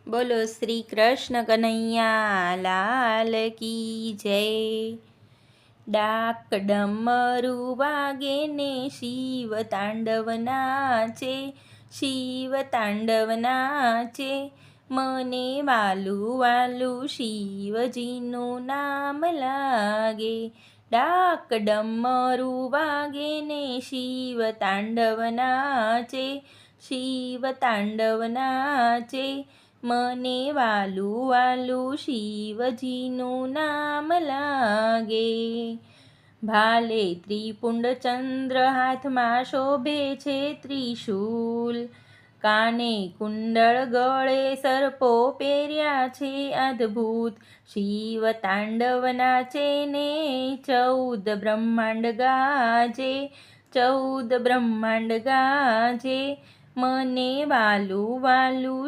બોલો શ્રી કૃષ્ણ કનૈયા લાલ કી જય. ડાક ડમરું વાગે ને શિવ તાંડવ નાચે, શિવ તાંડવ નાચે. મને વાલું વાલું શિવજીનું નામ લાગે. ડાક ડમરું વાગે ને શિવ તાંડવ નાચે, શિવ તાંડવ નાચે. મને વાલું વાલું શિવજીનું નામ લાગે. ભાલે ત્રિપુંડ ચંદ્ર, હાથમાં શોભે છે ત્રિશૂલ. કાને કુંડળ, ગળે સર્પો પહેર્યા છે અદ્ભુત. શિવ તાંડવ નાચે ને 14 બ્રહ્માંડ ગાજે, 14 બ્રહ્માંડ ગાજે. મને વાલું વાલું